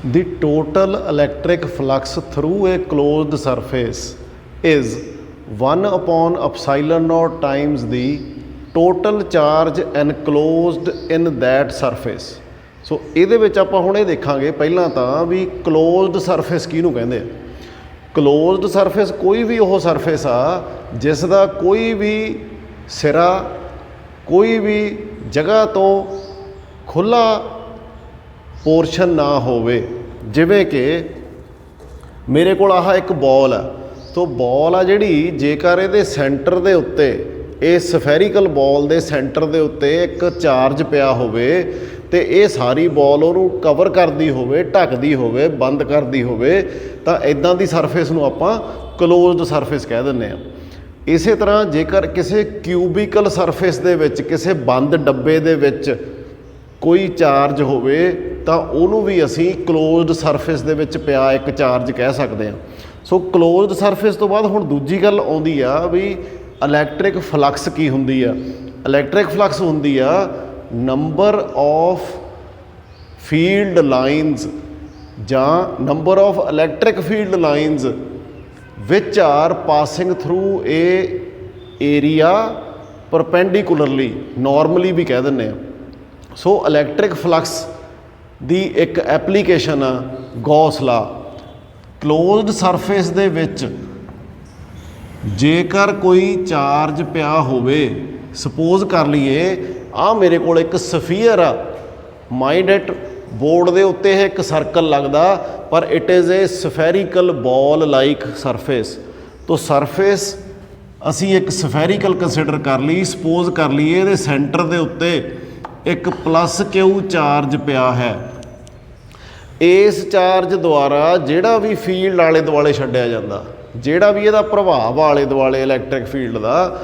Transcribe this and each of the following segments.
The total electric flux through a closed surface is 1 upon epsilon naught times the total charge enclosed in that surface। ਸੋ ਇਹਦੇ ਵਿੱਚ ਆਪਾਂ ਹੁਣ ਇਹ ਦੇਖਾਂਗੇ ਪਹਿਲਾਂ ਤਾਂ ਵੀ ਕਲੋਜ਼ਡ ਸਰਫੇਸ ਕਿਹਨੂੰ ਕਹਿੰਦੇ ਆ। ਕਲੋਜ਼ਡ ਸਰਫੇਸ ਕੋਈ ਵੀ ਉਹ ਸਰਫੇਸ ਆ ਜਿਸ ਦਾ ਕੋਈ ਵੀ ਸਿਰਾ ਕੋਈ ਵੀ ਜਗ੍ਹਾ ਤੋਂ ਖੁੱਲ੍ਹਾ ਪੋਰਸ਼ਨ ਨਾ ਹੋਵੇ। ਜਿਵੇਂ ਕਿ ਮੇਰੇ ਕੋਲ ਆਹ ਇੱਕ ਬੋਲ ਆ, ਤੋ ਬੋਲ ਆ ਜਿਹੜੀ ਜੇਕਰ ਇਹਦੇ ਸੈਂਟਰ ਦੇ ਉੱਤੇ ਇਹ ਸਫੈਰੀਕਲ ਬੋਲ ਦੇ ਸੈਂਟਰ ਦੇ ਉੱਤੇ ਇੱਕ ਚਾਰਜ ਪਿਆ ਹੋਵੇ ਤੇ ਇਹ ਸਾਰੀ ਬੋਲ ਉਹਨੂੰ ਕਵਰ ਕਰਦੀ ਹੋਵੇ, ਢੱਕਦੀ ਹੋਵੇ, ਬੰਦ ਕਰਦੀ ਹੋਵੇ, ਤਾਂ ਇੱਦਾਂ ਦੀ ਸਰਫੇਸ ਨੂੰ ਆਪਾਂ ਕਲੋਜ਼ਡ ਸਰਫੇਸ ਕਹਿ ਦਿੰਦੇ ਹਾਂ। ਇਸੇ ਤਰ੍ਹਾਂ ਜੇਕਰ ਕਿਸੇ ਕਿਊਬਿਕਲ ਸਰਫੇਸ ਦੇ ਵਿੱਚ ਕਿਸੇ ਬੰਦ ਡੱਬੇ ਦੇ ਵਿੱਚ ਕੋਈ ਚਾਰਜ ਹੋਵੇ ਤਾਂ ਉਹਨੂੰ ਵੀ ਅਸੀਂ ਕਲੋਜ਼ਡ ਸਰਫੇਸ ਦੇ ਵਿੱਚ ਪਿਆ ਇੱਕ ਚਾਰਜ ਕਹਿ ਸਕਦੇ ਹਾਂ। ਸੋ ਕਲੋਜ਼ਡ ਸਰਫੇਸ ਤੋਂ ਬਾਅਦ ਹੁਣ ਦੂਜੀ ਗੱਲ ਆਉਂਦੀ ਆ ਵੀ ਇਲੈਕਟ੍ਰਿਕ ਫਲਕਸ ਕੀ ਹੁੰਦੀ ਆ। ਇਲੈਕਟ੍ਰਿਕ ਫਲਕਸ ਹੁੰਦੀ ਆ ਨੰਬਰ ਆਫ ਫੀਲਡ ਲਾਈਨਸ ਜਾਂ number of electric field lines which are passing through a area perpendicularly, normally ਵੀ ਕਹਿ ਦਿੰਦੇ ਆ। ਸੋ ਇਲੈਕਟ੍ਰਿਕ ਫਲਕਸ ਦੀ ਇੱਕ ਐਪਲੀਕੇਸ਼ਨ ਆ ਗੌਸ ਲਾ। ਕਲੋਜ਼ਡ ਸਰਫੇਸ ਦੇ ਵਿੱਚ ਜੇਕਰ ਕੋਈ ਚਾਰਜ ਪਿਆ ਹੋਵੇ, ਸਪੋਜ਼ ਕਰ ਲਈਏ ਆਹ ਮੇਰੇ ਕੋਲ ਇੱਕ ਸਫੀਅਰ ਆ, ਮਾਈਂਡ ਇਟ ਬੋਰਡ ਦੇ ਉੱਤੇ ਇਹ ਇੱਕ ਸਰਕਲ ਲੱਗਦਾ ਪਰ ਇਟ ਇਜ਼ ਏ ਸਫੈਰੀਕਲ ਬੋਲ ਲਾਈਕ ਸਰਫੇਸ। ਤੋ ਸਰਫੇਸ ਅਸੀਂ ਇੱਕ ਸਫੈਰੀਕਲ ਕੰਸੀਡਰ ਕਰ ਲਈ। ਸਪੋਜ਼ ਕਰ ਲਈਏ ਇਹਦੇ ਸੈਂਟਰ ਦੇ ਉੱਤੇ ਇੱਕ ਪਲੱਸ ਕਿਊ ਚਾਰਜ ਪਿਆ ਹੈ। ਇਸ ਚਾਰਜ ਦੁਆਰਾ ਜਿਹੜਾ ਵੀ ਫੀਲਡ ਆਲੇ ਦੁਆਲੇ ਛੱਡਿਆ ਜਾਂਦਾ, ਜਿਹੜਾ ਵੀ ਇਹਦਾ ਪ੍ਰਭਾਵ ਆਲੇ ਦੁਆਲੇ ਇਲੈਕਟ੍ਰਿਕ ਫੀਲਡ ਦਾ,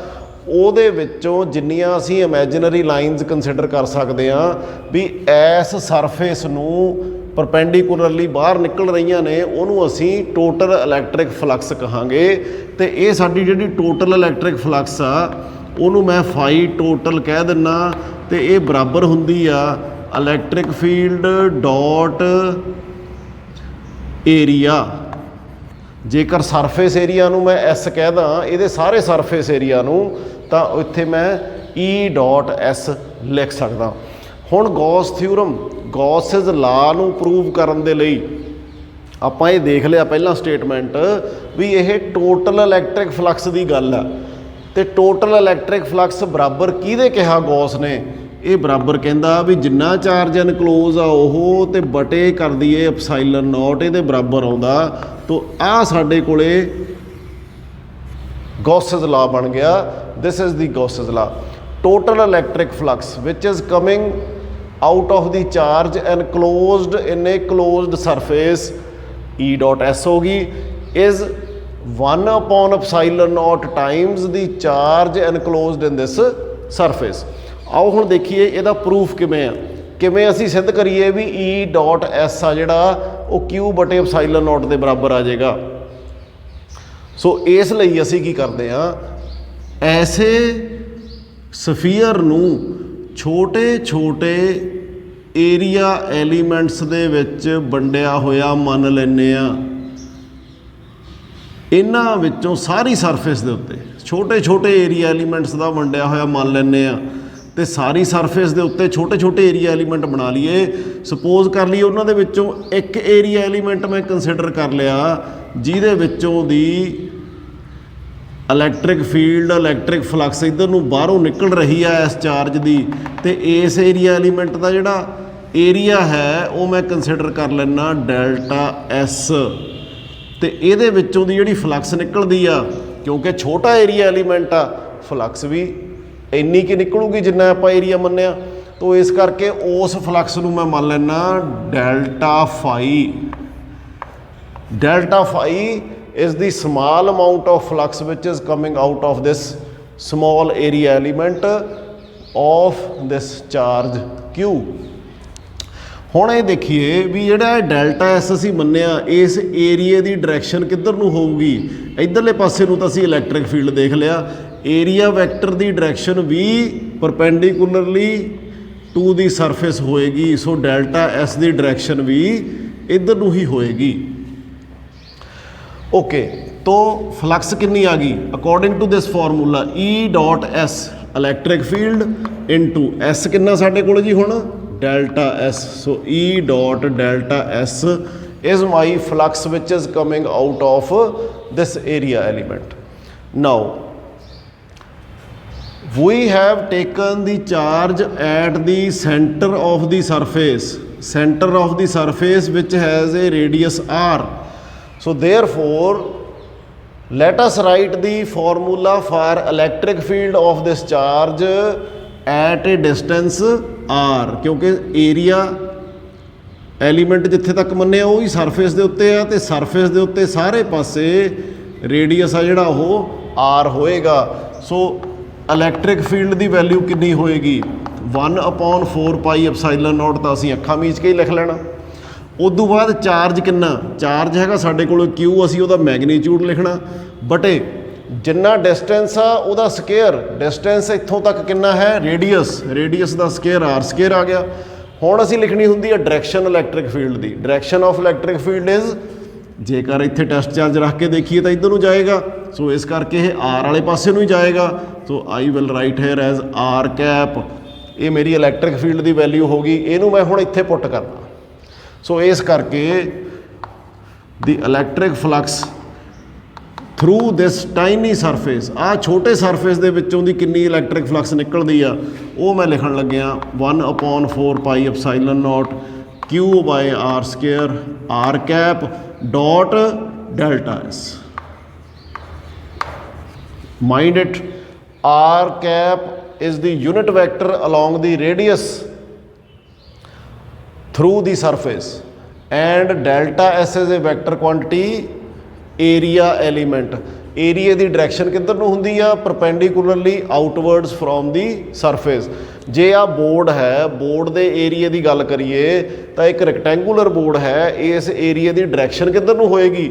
ਉਹਦੇ ਵਿੱਚੋਂ ਜਿੰਨੀਆਂ ਅਸੀਂ ਇਮੈਜਨਰੀ ਲਾਈਨਸ ਕੰਸੀਡਰ ਕਰ ਸਕਦੇ ਹਾਂ ਵੀ ਇਸ ਸਰਫੇਸ ਨੂੰ ਪਰਪੈਂਡੀਕੂਲਰਲੀ ਬਾਹਰ ਨਿਕਲ ਰਹੀਆਂ ਨੇ, ਉਹਨੂੰ ਅਸੀਂ ਟੋਟਲ ਇਲੈਕਟ੍ਰਿਕ ਫਲਕਸ ਕਹਾਂਗੇ। ਤੇ ਇਹ ਸਾਡੀ ਜਿਹੜੀ ਟੋਟਲ ਇਲੈਕਟ੍ਰਿਕ ਫਲਕਸ ਆ ਉਹਨੂੰ ਮੈਂ ਫਾਈ ਟੋਟਲ ਕਹਿ ਦਿੰਦਾ ਤੇ ਇਹ ਬਰਾਬਰ ਹੁੰਦੀ ਆ ਇਲੈਕਟ੍ਰਿਕ ਫੀਲਡ ਡਾਟ ਏਰੀਆ। ਜੇਕਰ ਸਰਫੇਸ ਏਰੀਆ ਨੂੰ ਮੈਂ ਐਸ ਕਹਿ ਦਾਂ ਇਹਦੇ ਸਾਰੇ ਸਰਫੇਸ ਏਰੀਆ ਨੂੰ, ਤਾਂ ਇੱਥੇ ਮੈਂ ਈ ਡਾਟ ਐਸ ਲਿਖ ਸਕਦਾ। ਹੁਣ ਗੌਸ ਥਿਊਰਮ, ਗੌਸਜ਼ ਲਾ ਨੂੰ ਪ੍ਰੂਵ ਕਰਨ ਦੇ ਲਈ ਆਪਾਂ ਇਹ ਦੇਖ ਲਿਆ ਪਹਿਲਾਂ ਸਟੇਟਮੈਂਟ ਵੀ ਇਹ ਟੋਟਲ ਇਲੈਕਟ੍ਰਿਕ ਫਲਕਸ ਦੀ ਗੱਲ ਆ। ਤੇ ਟੋਟਲ ਇਲੈਕਟ੍ਰਿਕ ਫਲਕਸ ਬਰਾਬਰ ਕਿਹਦੇ ਕਿਹਾ ਗੌਸ ਨੇ? ਇਹ ਬਰਾਬਰ ਕਹਿੰਦਾ ਵੀ ਜਿੰਨਾ ਚਾਰਜ ਇਨਕਲੋਜ਼ ਆ ਉਹ ਤੇ ਬਟੇ ਕਰ ਦਈਏ ਐਪਸਾਈਲਨ ਨੋਟ, ਇਹਦੇ ਬਰਾਬਰ ਆਉਂਦਾ। ਤੋ ਆਹ ਸਾਡੇ ਕੋਲੇ ਗੌਸਜ਼ ਲਾ ਬਣ ਗਿਆ। ਦਿਸ is the Gauss's law. Total electric flux which is coming out of the charge enclosed in a closed surface, E dot S ਹੋ ਗਈ, is 1 upon epsilon naught times the charge enclosed in this surface। ਆਓ ਹੁਣ ਦੇਖੀਏ ਇਹਦਾ proof ਕਿਵੇਂ ਆ, ਕਿਵੇਂ ਅਸੀਂ ਸਿੱਧ ਕਰੀਏ ਵੀ ਈ ਡਾਟ ਐਸ ਆ ਜਿਹੜਾ ਉਹ ਕਿਊ ਬਟੇ ਐਪਸਾਈਲਨ ਨੋਟ ਦੇ ਬਰਾਬਰ ਆ ਜਾਏਗਾ। ਸੋ ਇਸ ਲਈ ਅਸੀਂ ਕੀ ਕਰਦੇ ਹਾਂ, ਐਸੇ ਸਫੀਅਰ ਨੂੰ ਛੋਟੇ ਛੋਟੇ ਏਰੀਆ ਐਲੀਮੈਂਟਸ ਦੇ ਵਿੱਚ ਵੰਡਿਆ ਹੋਇਆ ਮੰਨ ਲੈਂਦੇ ਹਾਂ। ਇਹਨਾਂ ਵਿੱਚੋਂ ਸਾਰੀ ਸਰਫੇਸ ਦੇ ਉੱਤੇ ਛੋਟੇ ਛੋਟੇ ਏਰੀਆ ਐਲੀਮੈਂਟਸ ਦਾ ਵੰਡਿਆ ਹੋਇਆ ਮੰਨ ਲੈਂਦੇ ਹਾਂ ਤੇ ਸਾਰੀ ਸਰਫੇਸ ਦੇ ਉੱਤੇ ਛੋਟੇ ਛੋਟੇ ਏਰੀਆ ਐਲੀਮੈਂਟ ਬਣਾ ਲਈਏ। ਸਪੋਜ਼ ਕਰ ਲਈਏ ਉਹਨਾਂ ਦੇ ਵਿੱਚੋਂ ਇੱਕ ਏਰੀਆ ਐਲੀਮੈਂਟ ਮੈਂ ਕੰਸੀਡਰ ਕਰ ਲਿਆ ਜਿਹਦੇ ਵਿੱਚੋਂ ਦੀ ਇਲੈਕਟ੍ਰਿਕ ਫੀਲਡ, ਇਲੈਕਟ੍ਰਿਕ ਫਲਕਸ ਇੱਧਰ ਨੂੰ ਬਾਹਰੋਂ ਨਿਕਲ ਰਹੀ ਆ ਇਸ ਚਾਰਜ ਦੀ, ਤੇ ਇਸ ਏਰੀਆ ਐਲੀਮੈਂਟ ਦਾ ਜਿਹੜਾ ਏਰੀਆ ਹੈ ਉਹ ਮੈਂ ਕੰਸੀਡਰ ਕਰ ਲੈਣਾ ਡੈਲਟਾ ਐਸ। ਤੇ ਇਹਦੇ ਵਿੱਚੋਂ ਦੀ ਜਿਹੜੀ ਫਲਕਸ ਨਿਕਲਦੀ ਆ, ਕਿਉਂਕਿ ਛੋਟਾ ਏਰੀਆ ਐਲੀਮੈਂਟ ਆ, ਫਲਕਸ ਵੀ ਇੰਨੀ ਕੀ ਨਿਕਲੂਗੀ ਜਿੰਨਾ ਆਪਾਂ ਏਰੀਆ ਮੰਨਿਆ। ਤੋ ਇਸ ਕਰਕੇ ਉਸ ਫਲਕਸ ਨੂੰ ਮੈਂ ਮੰਨ ਲੈਣਾ delta fi. Delta fi is the small amount of flux which is coming out of this small area element of this charge Q। ਹੁਣ ਇਹ ਦੇਖੀਏ ਵੀ ਜਿਹੜਾ ਡੈਲਟਾ ਐਸ ਅਸੀਂ ਮੰਨਿਆ, ਇਸ ਏਰੀਏ ਦੀ ਡਾਇਰੈਕਸ਼ਨ ਕਿੱਧਰ ਨੂੰ ਹੋਊਗੀ? ਇੱਧਰਲੇ ਪਾਸੇ ਨੂੰ ਤਾਂ ਅਸੀਂ ਇਲੈਕਟ੍ਰਿਕ ਫੀਲਡ ਦੇਖ ਲਿਆ। Area vector the direction we ਪਰਪੈਂਡੀਕੂਲਰਲੀ to the surface ਹੋਏਗੀ। ਸੋ ਡੈਲਟਾ ਐਸ ਦੀ ਡਾਇਰੈਕਸ਼ਨ ਵੀ इधर नूं ही होएगी। ओके, तो फ्लक्स कितनी आ गई according to this formula E dot S electric field into S कितना साडे कोल जी हुण delta S. So E dot delta S is my flux which is coming out of this area element. Now we have taken the charge at the center of the surface which has a radius r. So therefore let us write the formula for electric field of this charge at a distance r, क्योंकि area element जिथे तक मन्ने वो ही surface के उत्ते आ, ते surface के उत्ते सारे पासे रेडियस आ जिहड़ा वो आर होएगा। सो इलैक्ट्रिक फील्ड की वैल्यू कितनी होएगी 1/4 पाई एप्साइलन नॉट, तो असीं अखां मीच के ही लिख लेना। उदों बाद चार्ज कितना, चार्ज हैगा साडे कोल क्यू, असीं उहदा मैगनीट्यूड लिखना बटे जिन्ना डिस्टेंस आ उहदा स्केयर, डिस्टेंस इत्थों तक कितना है रेडियस, रेडियस का स्केयर आर स्केयर आ गया। हुण असीं लिखनी हुंदी है डायरैक्शन इलैक्ट्रिक फील्ड की। Direction of electric field is, जेकर इत्थे टेस्ट चार्ज रख के देखिए तो इधर नूं जाएगा, सो इस करके ये आर वाले पासे नूं ही जाएगा। So I will write here as R cap, ये मेरी इलैक्ट्रिक फील्ड की वैल्यू होगी, इनू मैं हुण इत्थे पुट करना। सो इस करके the electric flux through this tiny surface, आ छोटे सरफेस दे विचों दी कितनी इलैक्ट्रिक फ्लक्स निकलदी आ वो मैं लिखण लग्या 1/4 pi epsilon naught q by r square r cap dot delta S. Mind it, r cap is the unit vector along the radius through the surface and delta s is a vector quantity area element। एरिए की direction किधर नूं हुंदी आ perpendicularly outwards from the surface. जे आ board है, board के एरिए की गल करिए तो एक रैक्टेंगुलर बोर्ड है, इस एरिए की डायरैक्शन किधर नूं होएगी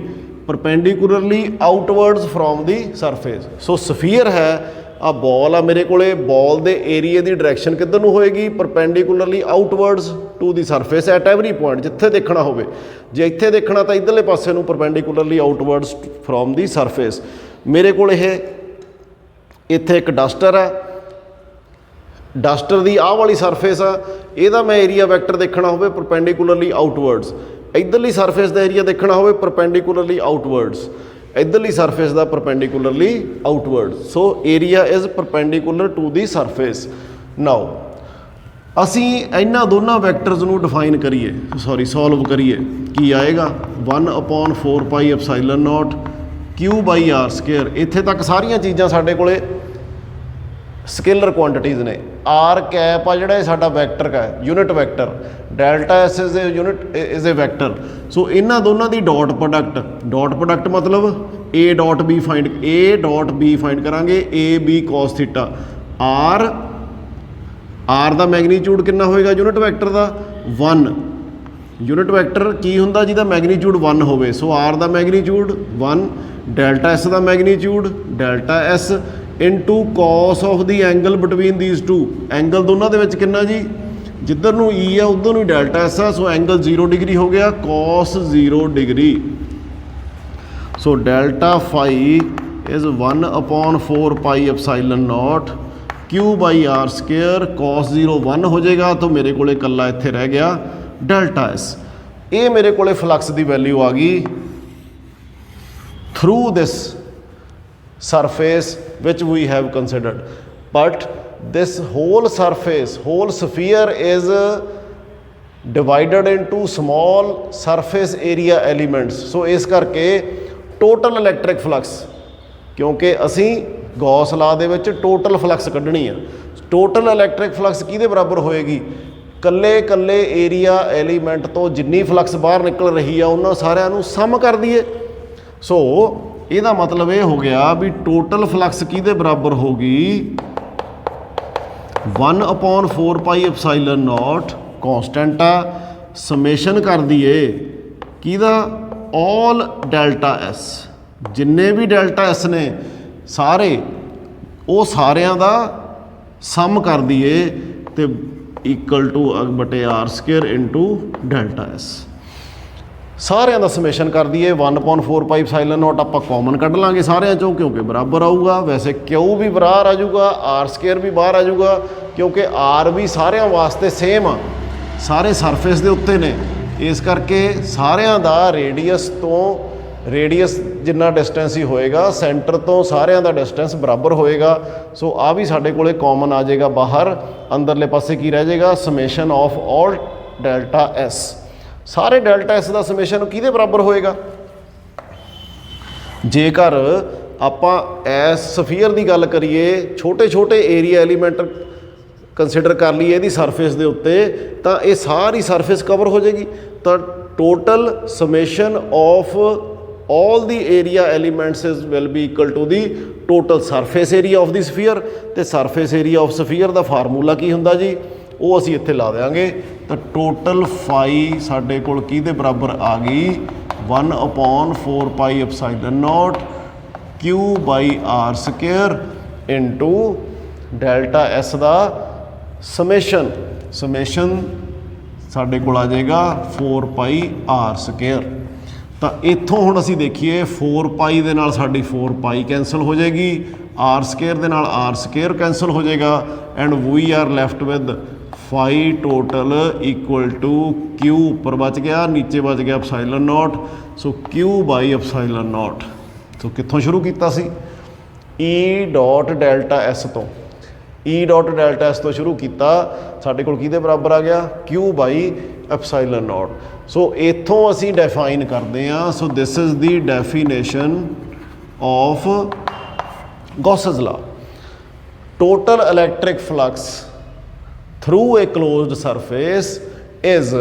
perpendicularly outwards from the surface. So sphere है, आ बॉल आ मेरे कोले, बॉल के एरिए की डायरैक्शन किधर नूं होएगी perpendicularly outwards to the surface at every point जिथे देखना होवे। जे इत्थे देखना तो इधरले पासे नूं perpendicularly outwards from the surface. मेरे कोल ये इत्थे एक डस्टर है, डस्टर की आह वाली सरफेस आ, इहदा मैं एरिया वैक्टर देखना होवे परपेंडिकुलरली आउटवर्ड्स, इधरली सरफेस का एरिया देखना होवे परपेंडिकुलरली आउटवर्ड्स, इधरली सरफेस का perpendicularly outwards. So area is perpendicular to the surface. Now असी इन्हां दोनों वैक्टर्स नूं डिफाइन करिए, सॉरी सॉल्व करिए, की आएगा 1/4 pi epsilon naught Q by are square. इत्थे तक सारियां चीज़ां साडे कोले स्केलर क्वांटिटीज़ ने। आर कैप आ जिहड़ा साडा वैक्टर का unit vector, delta S is a unit is a vector. So इन्हां दोनों की डॉट प्रोडक्ट मतलब ए डॉट बी फाइंड करांगे, A B cos theta. R दा मैगनीट्यूड कितना होएगा यूनिट वैक्टर का 1। यूनिट वैक्टर की हुंदा जिहदा मैगनीट्यूड 1 होवे। सो आर दा मैगनीट्यूड 1, डेल्टा एस दा magnitude delta S into cos of the angle between these two. Angle दोनों दे विच कितना जी, जिधर नूं ई आ उधर नूं डेल्टा एस आ, सो एंगल 0 डिग्री हो गया, cos 0 degree. So delta phi is 1/4 pi epsilon naught Q by are square, cos 0 1 हो जाएगा, तो मेरे को कला इत्थे रह गया डेल्टा एस। ये मेरे को फ्लक्स की वैल्यू आ गई through this surface which we have considered, but this whole surface, whole sphere is divided into small surface area elements। so इस करके total electric flux, क्योंकि असी गॉस ला दे विच total flux कढ़नी है, total electric flux किहदे बराबर होएगी कल्ले कल्ले एरिया एलीमेंट तो जिन्नी फ्लक्स बाहर निकल रही है उन्होंने सारिਆਂ ਨੂੰ सम कर दिए। सो ਇਹਦਾ मतलब ये हो गया भी टोटल फ्लक्स किहदे बराबर होगी 1/4 pi epsilon not constant uh, summation कर दिए किहदा ऑल डेल्टा एस, जिन्ने भी डेल्टा एस ने सारे वो सारिਆਂ ਦਾ सम कर दिए तो इक्वल टू बटे r square into delta S. ਸਾਰਿਆਂ ਦਾ ਸਮੇਸ਼ਨ ਕਰ ਦਈਏ 1/4 ਪਾਈ ਐਪਸਾਈਲਨ ਨੋਟ ਆਪਾਂ ਕਾਮਨ ਕੱਢ ਲਾਂਗੇ ਸਾਰਿਆਂ ਚੋਂ ਕਿਉਂਕਿ ਬਰਾਬਰ ਆਊਗਾ। ਵੈਸੇ ਕਿਊ ਵੀ ਬਾਹਰ ਆ ਜਾਊਗਾ, ਆਰ ਸਕੇਅਰ ਵੀ ਬਾਹਰ ਆ ਜਾਊਗਾ ਕਿਉਂਕਿ ਆਰ ਵੀ ਸਾਰਿਆਂ ਵਾਸਤੇ ਸੇਮ ਆ, ਸਾਰੇ ਸਰਫੇਸ ਦੇ ਉੱਤੇ ਨੇ, ਇਸ ਕਰਕੇ ਸਾਰਿਆਂ ਦਾ ਰੇਡੀਅਸ ਜਿੰਨਾ ਡਿਸਟੈਂਸ ਹੀ ਹੋਏਗਾ ਸੈਂਟਰ ਤੋਂ ਸਾਰਿਆਂ ਦਾ ਡਿਸਟੈਂਸ ਬਰਾਬਰ ਹੋਏਗਾ। ਸੋ ਆ ਵੀ ਸਾਡੇ ਕੋਲੇ ਕਾਮਨ ਆ ਜਾਏਗਾ ਬਾਹਰ। ਅੰਦਰਲੇ ਪਾਸੇ ਕੀ ਰਹਿ ਜਾਏਗਾ, summation of all delta S, ਸਾਰੇ ਡੈਲਟਾ ਐਸ ਦਾ ਸਮੇਸ਼ਨ ਕਿਹਦੇ ਬਰਾਬਰ ਹੋਏਗਾ। ਜੇਕਰ ਆਪਾਂ ਐਸ ਸਫੀਅਰ ਦੀ ਗੱਲ ਕਰੀਏ, ਛੋਟੇ ਛੋਟੇ ਏਰੀਆ ਐਲੀਮੈਂਟ ਕੰਸੀਡਰ ਕਰ ਲਈਏ ਇਹਦੀ ਸਰਫੇਸ ਦੇ ਉੱਤੇ, ਤਾਂ ਇਹ ਸਾਰੀ ਸਰਫੇਸ ਕਵਰ ਹੋ ਜਾਏਗੀ। ਤਾਂ total summation of all the area elements will be equal to the total surface area of the sphere। ਤੇ surface area of sphere ਦਾ ਫਾਰਮੂਲਾ ਕੀ ਹੁੰਦਾ ਜੀ, ਉਹ ਅਸੀਂ ਇੱਥੇ ਲਾ ਦਿਆਂਗੇ। ਤਾਂ ਟੋਟਲ ਫਾਈ ਸਾਡੇ ਕੋਲ ਕਿਹਦੇ ਬਰਾਬਰ ਆ ਗਈ, 1/4 pi epsilon naught Q by R square into delta S ਦਾ ਸਮੇਸ਼ਨ ਸਾਡੇ ਕੋਲ ਆ ਜਾਏਗਾ 4 ਪਾਈ ਆਰ ਸਕੇਅਰ। ਤਾਂ ਇੱਥੋਂ ਹੁਣ ਅਸੀਂ ਦੇਖੀਏ 4 ਪਾਈ ਦੇ ਨਾਲ ਸਾਡੀ 4 ਪਾਈ ਕੈਂਸਲ ਹੋ ਜਾਏਗੀ, ਆਰ ਸਕੇਅਰ ਦੇ ਨਾਲ ਆਰ ਸਕੇਅਰ ਕੈਂਸਲ ਹੋ ਜਾਏਗਾ and we are left with phi total equal to Q ਉੱਪਰ ਬਚ ਗਿਆ, ਨੀਚੇ ਬਚ ਗਿਆ epsilon naught. So Q by epsilon naught. So ਕਿੱਥੋਂ ਸ਼ੁਰੂ ਕੀਤਾ ਸੀ, E ਡੋਟ ਡੈਲਟਾ ਐਸ ਤੋਂ, E ਡੋਟ ਡੈਲਟਾ ਐਸ ਤੋਂ ਸ਼ੁਰੂ ਕੀਤਾ, ਸਾਡੇ ਕੋਲ ਕਿਹਦੇ ਬਰਾਬਰ ਆ ਗਿਆ, Q ਬਾਈ ਐਪਸਾਈਲਨ ਨੋਟ। ਸੋ ਇੱਥੋਂ ਅਸੀਂ ਡਿਫਾਈਨ ਕਰਦੇ ਹਾਂ। So this is the definition of Gauss's law. Total electric flux through a closed surface is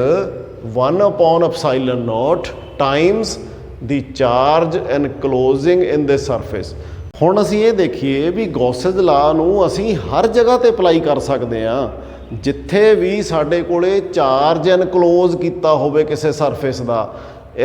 1/epsilon naught times the charge enclosing in this surface. ਹੁਣ ਅਸੀਂ ਇਹ ਦੇਖੀਏ ਵੀ ਗੌਸਜ਼ ਲਾ ਨੂੰ ਅਸੀਂ ਹਰ ਜਗ੍ਹਾ ਤੇ ਅਪਲਾਈ ਕਰ ਸਕਦੇ ਹਾਂ, ਜਿੱਥੇ ਵੀ ਸਾਡੇ ਕੋਲੇ ਚਾਰਜ ਐਨਕਲੋਜ਼ ਕੀਤਾ ਹੋਵੇ ਕਿਸੇ ਸਰਫੇਸ ਦਾ।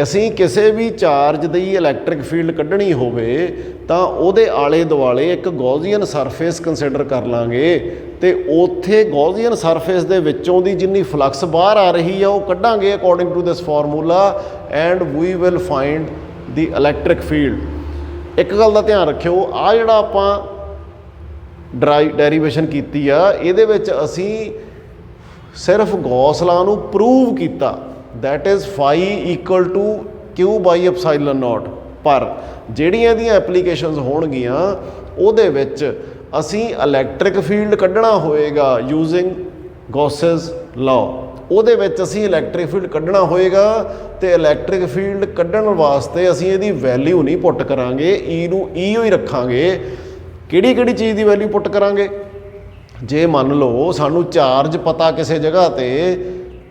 ਅਸੀਂ ਕਿਸੇ ਵੀ ਚਾਰਜ ਦੀ ਇਲੈਕਟ੍ਰਿਕ ਫੀਲਡ ਕੱਢਣੀ ਹੋਵੇ ਤਾਂ ਉਹਦੇ ਆਲੇ ਦੁਆਲੇ ਇੱਕ ਗੌਸੀਅਨ ਸਰਫੇਸ ਕੰਸੀਡਰ ਕਰ ਲਾਂਗੇ ਤੇ ਉੱਥੇ ਗੌਸੀਅਨ ਸਰਫੇਸ ਦੇ ਵਿੱਚੋਂ ਦੀ ਜਿੰਨੀ ਫਲਕਸ ਬਾਹਰ ਆ ਰਹੀ ਆ ਉਹ ਕੱਢਾਂਗੇ according to this formula and we will find the electric field. ਇੱਕ ਗੱਲ ਦਾ ਧਿਆਨ ਰੱਖਿਓ, ਆ ਜਿਹੜਾ ਆਪਾਂ ਡੈਰੀਵੇਸ਼ਨ ਕੀਤੀ ਆ ਇਹਦੇ ਵਿੱਚ ਅਸੀਂ ਸਿਰਫ ਗੌਸ ਲਾ ਨੂੰ ਪ੍ਰੂਵ ਕੀਤਾ, that is phi equal to Q by epsilon naught. ਪਰ ਜਿਹੜੀਆਂ ਇਹਦੀਆਂ ਐਪਲੀਕੇਸ਼ਨਸ ਹੋਣਗੀਆਂ ਉਹਦੇ ਵਿੱਚ ਅਸੀਂ ਇਲੈਕਟ੍ਰਿਕ ਫੀਲਡ ਕੱਢਣਾ ਹੋਏਗਾ ਯੂਜ਼ਿੰਗ ਗੌਸਜ਼ ਲਾ, ਉਹਦੇ ਵਿੱਚ ਅਸੀਂ ਇਲੈਕਟ੍ਰਿਕ ਫੀਲਡ ਕੱਢਣਾ ਹੋਏਗਾ ਤੇ ਇਲੈਕਟ੍ਰਿਕ ਫੀਲਡ ਕੱਢਣ ਵਾਸਤੇ ਅਸੀਂ ਇਹਦੀ ਵੈਲਿਊ ਨਹੀਂ ਪੁੱਟ ਕਰਾਂਗੇ, E ਨੂੰ E ਹੀ ਰੱਖਾਂਗੇ। ਕਿਹੜੀ ਕਿਹੜੀ ਚੀਜ਼ ਦੀ ਵੈਲਿਊ ਪੁੱਟ ਕਰਾਂਗੇ, ਜੇ ਮੰਨ ਲਓ ਸਾਨੂੰ ਚਾਰਜ ਪਤਾ ਕਿਸੇ ਜਗ੍ਹਾ ਤੇ,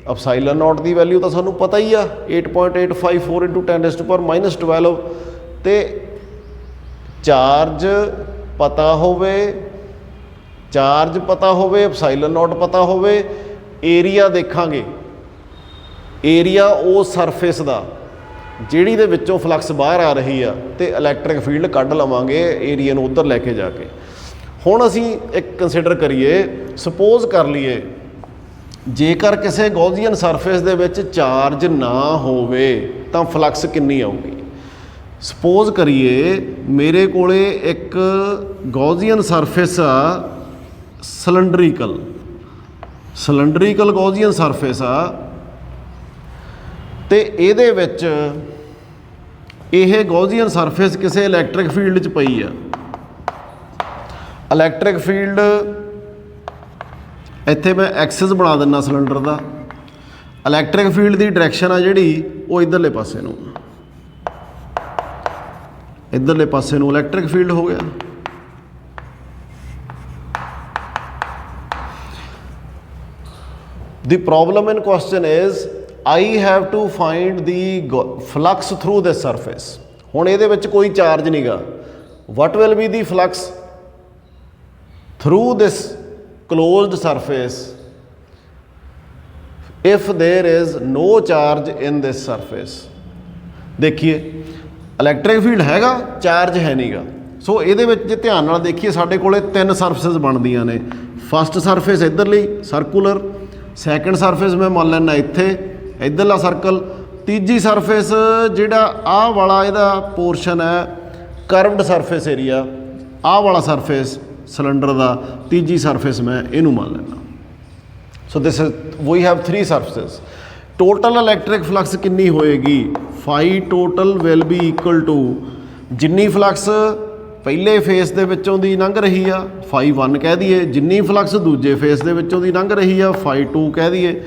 ਐਪਸਾਈਲਨ ਨੋਟ ਦੀ ਵੈਲਿਊ ਤਾਂ ਸਾਨੂੰ ਪਤਾ ਹੀ ਆ 8.854 × 10⁻⁻12 ਤੇ ਚਾਰਜ ਪਤਾ ਹੋਵੇ ਐਪਸਾਈਲਨ ਨੋਟ ਪਤਾ ਹੋਵੇ, ਏਰੀਆ ਦੇਖਾਂਗੇ, ਏਰੀਆ ਉਸ ਸਰਫੇਸ ਦਾ ਜਿਹੜੀ ਦੇ ਵਿੱਚੋਂ ਫਲਕਸ ਬਾਹਰ ਆ ਰਹੀ ਆ ਤੇ ਇਲੈਕਟ੍ਰਿਕ ਫੀਲਡ ਕੱਢ ਲਵਾਂਗੇ ਏਰੀਆ ਨੂੰ ਉੱਧਰ ਲੈ ਕੇ ਜਾ ਕੇ। ਹੁਣ ਅਸੀਂ ਇੱਕ ਕੰਸੀਡਰ ਕਰੀਏ, ਸਪੋਜ਼ ਕਰ ਲਈਏ ਜੇਕਰ ਕਿਸੇ ਗੌਸੀਅਨ ਸਰਫੇਸ ਦੇ ਵਿੱਚ ਚਾਰਜ ਨਾ ਹੋਵੇ ਤਾਂ ਫਲਕਸ ਕਿੰਨੀ ਆਊਗੀ। ਸਪੋਜ਼ ਕਰੀਏ ਮੇਰੇ ਕੋਲੇ ਇੱਕ ਗੌਸੀਅਨ ਸਰਫੇਸ ਆ, ਸਿਲੰਡਰੀਕਲ ਗੌਸੀਅਨ ਸਰਫੇਸ ਆ ਤੇ ਇਹਦੇ ਵਿੱਚ ਇਹ ਗੌਸੀਅਨ ਸਰਫੇਸ ਕਿਸੇ ਇਲੈਕਟ੍ਰਿਕ ਫੀਲਡ 'ਚ ਪਈ ਆ। ਇਲੈਕਟ੍ਰਿਕ ਫੀਲਡ ਇੱਥੇ ਮੈਂ ਐਕਸਿਸ ਬਣਾ ਦਿੰਦਾ ਸਿਲੰਡਰ ਦਾ। ਇਲੈਕਟ੍ਰਿਕ ਫੀਲਡ ਦੀ ਡਾਇਰੈਕਸ਼ਨ ਆ ਜਿਹੜੀ ਉਹ ਇੱਧਰਲੇ ਪਾਸੇ ਨੂੰ, ਇੱਧਰਲੇ ਪਾਸੇ ਨੂੰ ਇਲੈਕਟ੍ਰਿਕ ਫੀਲਡ ਹੋ ਗਿਆ। The problem in question is I have to find the flux through this surface। ਹੁਣ ਇਹਦੇ ਵਿੱਚ ਕੋਈ ਚਾਰਜ ਨਹੀਂਗਾ। What will be the flux through this closed surface if there is no charge in this surface। देखिए electric field हैगा, charge है नहींगा। सो ਇਹਦੇ ਵਿੱਚ ਜੇ ਧਿਆਨ ਨਾਲ ਦੇਖੀਏ ਸਾਡੇ ਕੋਲੇ ਤਿੰਨ ਸਰਫੇਸਿਸ ਬਣਦੀਆਂ ਨੇ। ਫਸਟ ਸਰਫੇਸ ਇੱਧਰਲੀ ਸਰਕੂਲਰ, ਸੈਕੰਡ ਸਰਫੇਸ ਮੈਂ ਮੰਨ ਲੈਣਾ ਇੱਥੇ ਇੱਧਰਲਾ ਸਰਕਲ, ਤੀਜੀ ਸਰਫੇਸ ਜਿਹੜਾ ਆਹ ਵਾਲਾ ਇਹਦਾ ਪੋਰਸ਼ਨ ਹੈ ਕਰਵਡ ਸਰਫੇਸ ਏਰੀਆ, ਆਹ ਵਾਲਾ ਸਰਫੇਸ ਸਿਲੰਡਰ ਦਾ ਤੀਜੀ ਸਰਫੇਸ ਮੈਂ ਇਹਨੂੰ ਮੰਨ ਲੈਣਾ। So this we have 3 surfaces. Total electric flux ਕਿੰਨੀ ਹੋਏਗੀ? Phi total will be equal to ਜਿੰਨੀ ਫਲਕਸ ਪਹਿਲੇ ਫੇਸ ਦੇ ਵਿੱਚੋਂ ਦੀ ਲੰਘ ਰਹੀ ਆ ਫਾਈ 1 ਕਹਿ ਦਈਏ, ਜਿੰਨੀ ਫਲਕਸ ਦੂਜੇ ਫੇਸ ਦੇ ਵਿੱਚੋਂ ਦੀ ਲੰਘ ਰਹੀ ਆ ਫਾਈ 2 ਕਹਿ ਦਈਏ,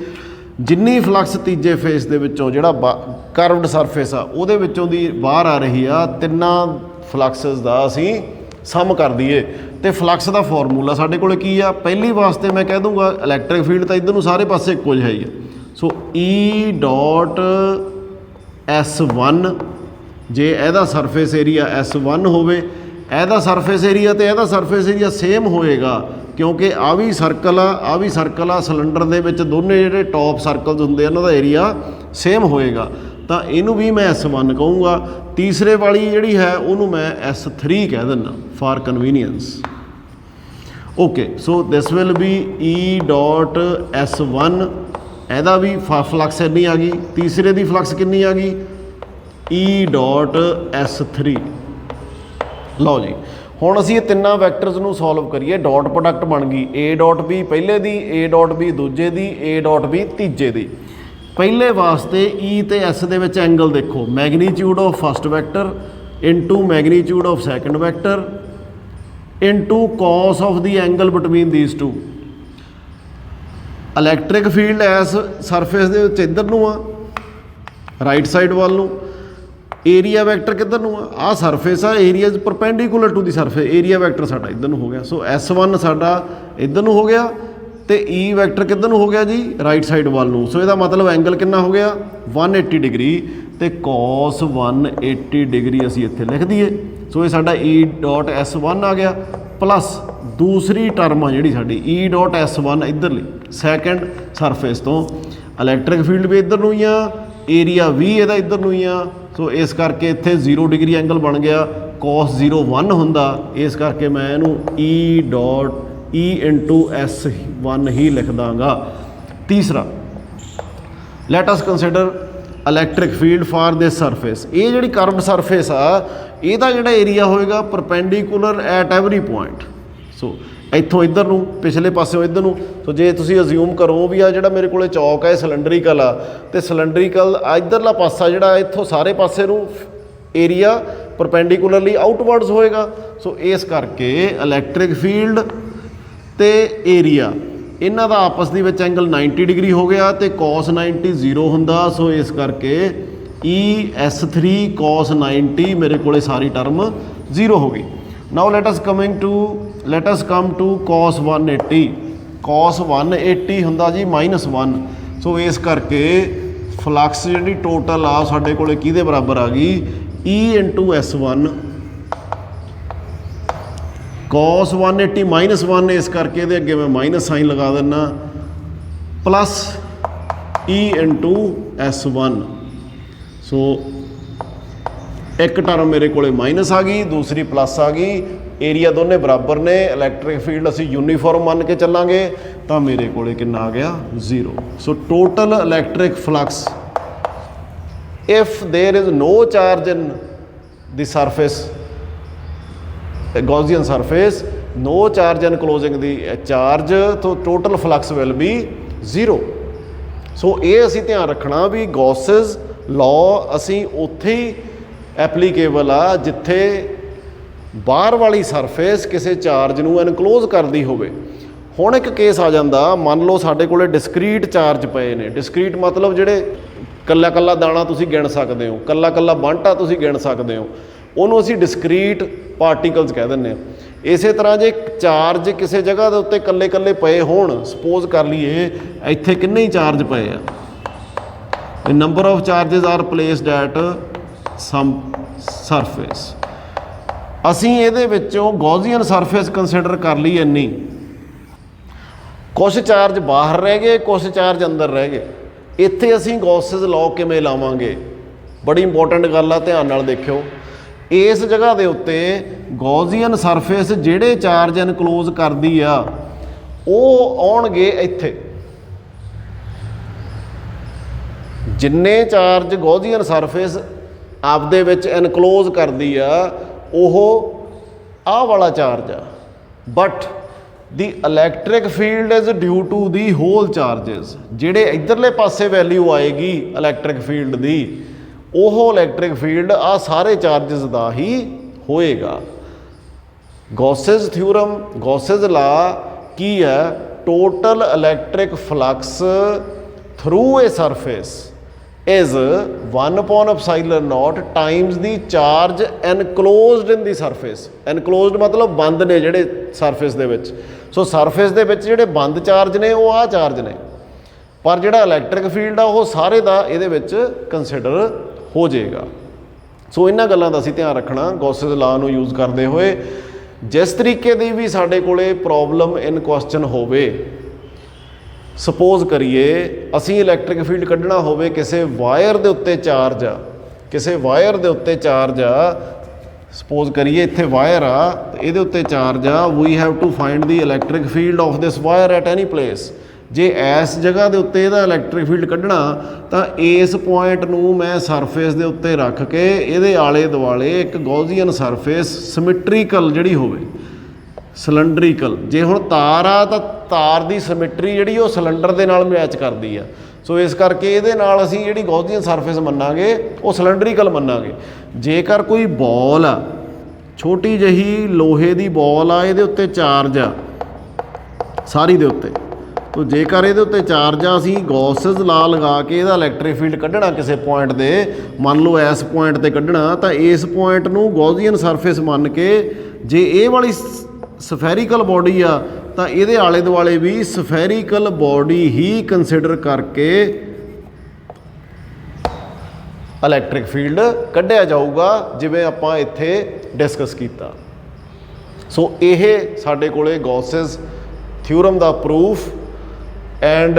ਜਿੰਨੀ ਫਲਕਸ ਤੀਜੇ ਫੇਸ ਦੇ ਵਿੱਚੋਂ ਜਿਹੜਾ ਕਰਵਡ ਸਰਫੇਸ ਆ ਉਹਦੇ ਵਿੱਚੋਂ ਦੀ ਬਾਹਰ ਆ ਰਹੀ ਆ, ਤਿੰਨਾਂ ਫਲਕਸਸ ਦਾ ਅਸੀਂ ਸਮ ਕਰ ਦਈਏ। ਤੇ ਫਲਕਸ ਦਾ ਫਾਰਮੂਲਾ ਸਾਡੇ ਕੋਲ ਕੀ ਆ? ਪਹਿਲੀ ਵਾਸਤੇ ਮੈਂ ਕਹਿ ਦੂੰਗਾ ਇਲੈਕਟ੍ਰਿਕ ਫੀਲਡ ਤਾਂ ਇੱਧਰ ਨੂੰ ਸਾਰੇ ਪਾਸੇ ਇੱਕੋ ਜਿਹਾ ਹੀ ਆ। ਸੋ E ਡੋਟ S1 ਜੇ ਇਹਦਾ ਸਰਫੇਸ ਏਰੀਆ S1 ਹੋਵੇ, ਇਹਦਾ ਸਰਫੇਸ ਏਰੀਆ ਤੇ ਇਹਦਾ ਸਰਫੇਸ ਏਰੀਆ ਸੇਮ ਹੋਏਗਾ ਕਿਉਂਕਿ ਆ ਵੀ ਸਰਕਲ ਆ ਸਿਲੰਡਰ ਦੇ ਵਿੱਚ ਦੋਨੇ ਜਿਹੜੇ ਟੌਪ ਸਰਕਲਸ ਹੁੰਦੇ ਇਹਨਾਂ ਦਾ ਏਰੀਆ ਸੇਮ ਹੋਏਗਾ, ਤਾਂ ਇਹਨੂੰ ਵੀ ਮੈਂ S1 ਕਹੂੰਗਾ। ਤੀਸਰੇ ਵਾਲੀ ਜਿਹੜੀ ਹੈ ਉਹਨੂੰ ਮੈਂ S3 ਕਹਿ ਦਿੰਦਾ for convenience. Okay, so this will be E dot S1, ਇਹਦਾ ਵੀ ਫਲਕਸ ਇੰਨੀ ਆ ਗਈ, ਤੀਸਰੇ ਦੀ ਫਲਕਸ ਕਿੰਨੀ ਆ ਗਈ? E dot S3। ਲਓ ਜੀ, ਹੁਣ ਅਸੀਂ ਇਹ ਤਿੰਨਾਂ ਵੈਕਟਰਸ ਨੂੰ ਸੋਲਵ ਕਰੀਏ। ਡਾਟ ਪ੍ਰੋਡਕਟ ਬਣ ਗਈ A ਡਾਟ B ਪਹਿਲੇ ਦੀ, A ਡਾਟ B ਦੂਜੇ ਦੀ, A ਡਾਟ B ਤੀਜੇ ਦੀ। ਪਹਿਲੇ ਵਾਸਤੇ E ਤੇ S ਦੇ ਵਿੱਚ ਐਂਗਲ ਦੇਖੋ, magnitude of first vector into magnitude of second vector into cos of the angle between these two. Electric field S surface ਦੇ ਵਿੱਚ ਇੱਧਰ ਨੂੰ ਆ, ਰਾਈਟ ਸਾਈਡ ਵੱਲ ਨੂੰ। ਏਰੀਆ ਵੈਕਟਰ ਕਿੱਧਰ ਨੂੰ ਆ? ਆਹ ਸਰਫੇਸ ਆ, area is perpendicular to the surface, area vector ਸਾਡਾ ਇੱਧਰ ਨੂੰ ਹੋ ਗਿਆ। ਸੋ S1 ਸਾਡਾ ਇੱਧਰ ਨੂੰ ਹੋ ਗਿਆ ਤੇ E ਵੈਕਟਰ ਕਿੱਧਰ ਨੂੰ ਹੋ ਗਿਆ ਜੀ? ਰਾਈਟ ਸਾਈਡ ਵੱਲ ਨੂੰ। ਸੋ ਇਹਦਾ ਮਤਲਬ ਐਂਗਲ ਕਿੰਨਾ ਹੋ ਗਿਆ? 180 ਡਿਗਰੀ ਤੇ cos 180 ਡਿਗਰੀ ਅਸੀਂ ਇੱਥੇ ਲਿਖ ਦਈਏ। ਸੋ ਇਹ ਸਾਡਾ E ਡੋਟ S1 ਆ ਗਿਆ, ਪਲੱਸ ਦੂਸਰੀ ਟਰਮ ਆ ਜਿਹੜੀ ਸਾਡੀ E ਡੋਟ S1 ਇੱਧਰਲੀ ਸੈਕੰਡ ਸਰਫੇਸ ਤੋਂ। ਇਲੈਕਟ੍ਰਿਕ ਫੀਲਡ ਵੀ ਇੱਧਰ ਨੂੰ ਹੀ ਆ, ਏਰੀਆ ਵੀ ਇਹਦਾ ਇੱਧਰ ਨੂੰ ਹੀ ਆ। ਸੋ ਇਸ ਕਰਕੇ ਇੱਥੇ 0 ਡਿਗਰੀ ਐਂਗਲ ਬਣ ਗਿਆ, cos 0 1 ਹੁੰਦਾ, ਇਸ ਕਰਕੇ ਮੈਂ ਇਹਨੂੰ E dot E into S1 ਹੀ ਲਿਖ ਦਾਂਗਾ। ਤੀਸਰਾ, let us consider electric field for this surface. ਇਹ ਜਿਹੜੀ ਕਰਵਡ ਸਰਫੇਸ ਆ ਇਹਦਾ ਜਿਹੜਾ ਏਰੀਆ ਹੋਏਗਾ ਪਰਪੈਂਡੀਕੂਲਰ ਐਟ ਐਵਰੀ ਪੁਆਇੰਟ। ਸੋ ਇੱਥੋਂ ਇੱਧਰ ਨੂੰ, ਪਿਛਲੇ ਪਾਸਿਓਂ ਇੱਧਰ ਨੂੰ। ਸੋ ਜੇ ਤੁਸੀਂ ਅਜ਼ਿਊਮ ਕਰੋ ਵੀ ਆ ਜਿਹੜਾ ਮੇਰੇ ਕੋਲੇ ਚੌਕ ਹੈ ਸਿਲੰਡਰੀਕਲ ਆ, ਤੇ ਸਿਲੰਡਰੀਕਲ ਇੱਧਰਲਾ ਪਾਸਾ ਜਿਹੜਾ ਇੱਥੋਂ ਸਾਰੇ ਪਾਸੇ ਨੂੰ ਏਰੀਆ ਪਰਪੈਂਡੀਕੂਲਰਲੀ ਆਊਟਵਰਡਸ ਹੋਏਗਾ। ਸੋ ਇਸ ਕਰਕੇ ਇਲੈਕਟ੍ਰਿਕ ਫੀਲਡ ਤੇ ਏਰੀਆ ਇਹਨਾਂ ਦਾ ਆਪਸ ਦੇ ਵਿੱਚ ਐਂਗਲ 90 ਡਿਗਰੀ ਹੋ ਗਿਆ ਤੇ cos 90 0 ਹੁੰਦਾ। ਸੋ ਇਸ ਕਰਕੇ ES3 cos 90 ਮੇਰੇ ਕੋਲੇ ਸਾਰੀ ਟਰਮ 0 ਹੋ ਗਈ। Now let us come to cos 180। cos 180 ਹੁੰਦਾ ਜੀ -1। ਸੋ ਇਸ ਕਰਕੇ ਫਲਕਸ ਜਿਹੜੀ ਟੋਟਲ ਆ ਸਾਡੇ ਕੋਲੇ ਕਿਹਦੇ ਬਰਾਬਰ ਆ ਗਈ? E ਇੰਟੂ S1 cos 180 -1, ਇਸ ਕਰਕੇ ਇਹਦੇ ਅੱਗੇ ਮੈਂ ਮਾਈਨਸ ਸਾਈਨ ਲਗਾ ਦਿੰਦਾ, ਪਲੱਸ E ਇੰਟੂ S1। ਸੋ ਇੱਕ ਟਰਮ ਮੇਰੇ ਕੋਲੇ ਮਾਈਨਸ ਆ ਗਈ, ਦੂਸਰੀ ਪਲੱਸ ਆ ਗਈ। ਏਰੀਆ ਦੋਨੇ ਬਰਾਬਰ ਨੇ, ਇਲੈਕਟ੍ਰਿਕ ਫੀਲਡ ਅਸੀਂ ਯੂਨੀਫਾਰਮ ਮੰਨ ਕੇ ਚੱਲਾਂਗੇ ਤਾਂ ਮੇਰੇ ਕੋਲੇ ਕਿੰਨਾ ਆ ਗਿਆ? 0। So total electric flux if there is no charge in the surface, Gaussian surface, no charge enclosing the charge, so total flux will be 0. ਸੋ ਇਹ ਅਸੀਂ ਧਿਆਨ ਰੱਖਣਾ ਵੀ ਗੌਸਸ ਲਾਅ ਅਸੀਂ ਉੱਥੇ ਹੀ ਐਪਲੀਕੇਬਲ ਆ ਜਿੱਥੇ ਬਾਹਰ ਵਾਲੀ ਸਰਫੇਸ ਕਿਸੇ ਚਾਰਜ ਨੂੰ ਐਨਕਲੋਜ਼ ਕਰਦੀ ਹੋਵੇ। ਹੁਣ ਇੱਕ ਕੇਸ ਆ ਜਾਂਦਾ, ਮੰਨ ਲਓ ਸਾਡੇ ਕੋਲੇ ਡਿਸਕ੍ਰੀਟ ਚਾਰਜ ਪਏ ਨੇ। ਡਿਸਕ੍ਰੀਟ ਮਤਲਬ ਜਿਹੜੇ ਕੱਲਾ ਕੱਲਾ ਦਾਣਾ ਤੁਸੀਂ ਗਿਣ ਸਕਦੇ ਹੋ, ਕੱਲਾ ਕੱਲਾ ਬਾਂਟਾ ਤੁਸੀਂ ਗਿਣ ਸਕਦੇ ਹੋ, ਉਹਨੂੰ ਅਸੀਂ ਡਿਸਕ੍ਰੀਟ ਪਾਰਟੀਕਲਸ ਕਹਿ ਦਿੰਦੇ ਹਾਂ। ਇਸੇ ਤਰ੍ਹਾਂ ਜੇ ਚਾਰਜ ਕਿਸੇ ਜਗ੍ਹਾ ਦੇ ਉੱਤੇ ਇਕੱਲੇ ਇਕੱਲੇ ਪਏ ਹੋਣ, ਸਪੋਜ਼ ਕਰ ਲਈਏ ਇੱਥੇ ਕਿੰਨੇ ਹੀ ਚਾਰਜ ਪਏ ਆ, number of charges are placed at some surface. ਅਸੀਂ ਇਹਦੇ ਵਿੱਚੋਂ ਗੌਸੀਅਨ ਸਰਫੇਸ ਕੰਸੀਡਰ ਕਰ ਲਈ ਇੰਨੀ, ਕੁਛ ਚਾਰਜ ਬਾਹਰ ਰਹਿ ਗਏ, ਕੁਛ ਚਾਰਜ ਅੰਦਰ ਰਹਿ ਗਏ। ਇੱਥੇ ਅਸੀਂ ਗੌਸਸ ਲਾਅ ਕਿਵੇਂ ਲਾਵਾਂਗੇ? ਬੜੀ ਇੰਪੋਰਟੈਂਟ ਗੱਲ ਆ, ਧਿਆਨ ਨਾਲ ਦੇਖਿਓ। ਇਸ ਜਗ੍ਹਾ ਦੇ ਉੱਤੇ ਗੌਸੀਅਨ ਸਰਫੇਸ ਜਿਹੜੇ ਚਾਰਜ ਐਨਕਲੋਜ਼ ਕਰਦੀ ਆ ਉਹ ਆਉਣਗੇ ਇੱਥੇ। जिन्ने चार्ज गॉसियन सरफेस आपदे विच एनकलोज करदी आ ओह आह वाला चार्ज आ, but the electric field is due to the whole charges. जिहड़े इधरले पासे वैल्यू आएगी इलैक्ट्रिक फील्ड दी, ओह इलैक्ट्रिक फील्ड आ सारे चार्जिज दा ही होएगा। गॉसेज थ्योरम, गॉसेज ला की है? Total electric flux through a surface is 1/ε0 times the charge enclosed in the surface. Enclosed मतलब बंद ने जिहड़े सरफेस दे विच। सो सरफेस दे विच जिहड़े बंद चार्ज ने वो आ चार्ज ने, पर जिहड़ा इलैक्ट्रिक फील्ड आ वो सारे दा इहदे विच कंसिडर हो जाएगा। सो इन्हां गल्लां दा असीं ध्यान रखना गॉसेज लॉ नूं यूज़ करदे होए। जिस तरीके की भी साडे कोले प्रॉब्लम इन क्वेश्चन होवे, सपोज करिए असी इलैक्ट्रिक फील्ड कढ़ना होवे किसी वायर दे उत्ते चार्ज आ, किसी वायर दे उत्ते चार्ज आ, सपोज करिए इत्थे वायर आ ते इहदे उत्ते चार्ज आ, we have to find the electric field of this wire at any place. जे इस जगह के उत्ते इहदा इलैक्ट्रिक फील्ड कढ़ना तो इस पॉइंट नूं मैं सरफेस के उत्ते रख के इहदे आले दुआले एक गॉसियन सरफेस सिमिट्रीकल जिहड़ी होवे, सिलेंडरीकल। जे हुण तार आ तो तार की सिमिट्री जिहड़ी वो सिलेंडर दे नाल मैच करदी आ। सो इस करके इहदे नाल असीं जिहड़ी गॉसियन सरफेस मन्नांगे वो सिलेंडरीकल मन्नांगे। जेकर कोई बॉल आ, छोटी जही लोहे की बॉल आ, इहदे उत्ते चार्ज आ सारी दे उत्ते, तो जेकर ये उत्ते चार्ज आ, असीं गॉसेज लॉ लगा के इहदा इलैक्ट्रिक फील्ड कढ़ना किसी पॉइंट दे, मान लो इस पॉइंट ते कढ़ना, तो इस पॉइंट नूं गॉसियन सरफेस मन के जे ये वाली सफैरीकल बॉडी आ तो ये आले दुआले भी सफैरीकल बॉडी ही कंसिडर करके इलैक्ट्रिक फील्ड कढ़िया जाऊगा, जिवें आपां इत्थे डिस्कस कीता। सो ये साडे कोले गॉसेज थ्योरम दा प्रूफ एंड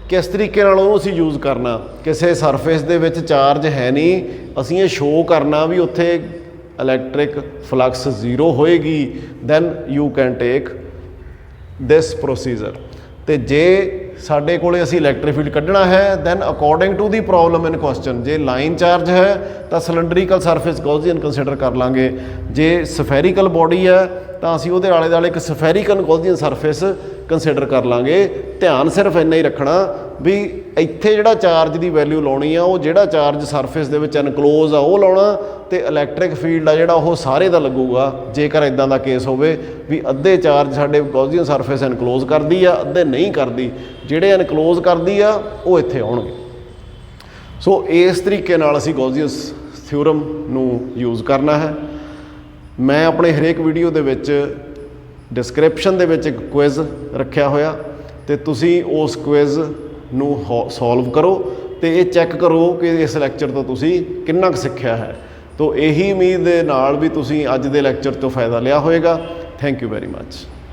किस तरीके नाल उहनूं असीं यूज़ करना। किसी सरफेस दे विच चार्ज है नहीं, असीं ये शो करना भी उत्थे इलैक्ट्रिक फ्लक्स जीरो होएगी, then you can take this procedure. तो जे साडे कोले असीं इलैक्ट्रिक फील्ड कढ़ना है, then according to the problem in question, जे लाइन चार्ज है तो सिलेंडरीकल सरफेस गॉसियन कंसिडर कर लांगे, जे सफैरीकल बॉडी है तो असीं उहदे आले दुआले एक सफैरीकल गॉसियन सरफेस कंसिडर कर लांगे। ध्यान सिर्फ इन्ना ही रखना भी इत्थे जिहड़ा चार्ज की वैल्यू लाउणी आ, वो जिहड़ा चार्ज सरफेस दे विच एनकलोज आ वो लाउणा, ते इलैक्ट्रिक फील्ड आ जिहड़ा वो सारे दा लगूगा। जेकर इदां दा केस होवे भी अद्धे चार्ज साडे गॉसियन सरफेस एनकलोज करदी आ, अद्धे नहीं करदी, जिहड़े एनकलोज करदी आ वो इत्थे आउणगे। सो इस तरीके नाल असीं गॉसियन थ्योरम नूं यूज़ करना है। मैं अपने हरेक वीडियो दे विच डिस्क्रिप्शन दे विच एक क्विज़ रखिया होया, ते तुसीं उस क्विज़ नूं सॉल्व करो तो ये चैक करो कि इस लैक्चर तो तुसीं किन्ना क सिੱਖਿਆ है। तो यही उम्मीद दे नाल भी तुसीं अज दे लैक्चर तो फ़ायदा लिया होएगा। Thank you very much.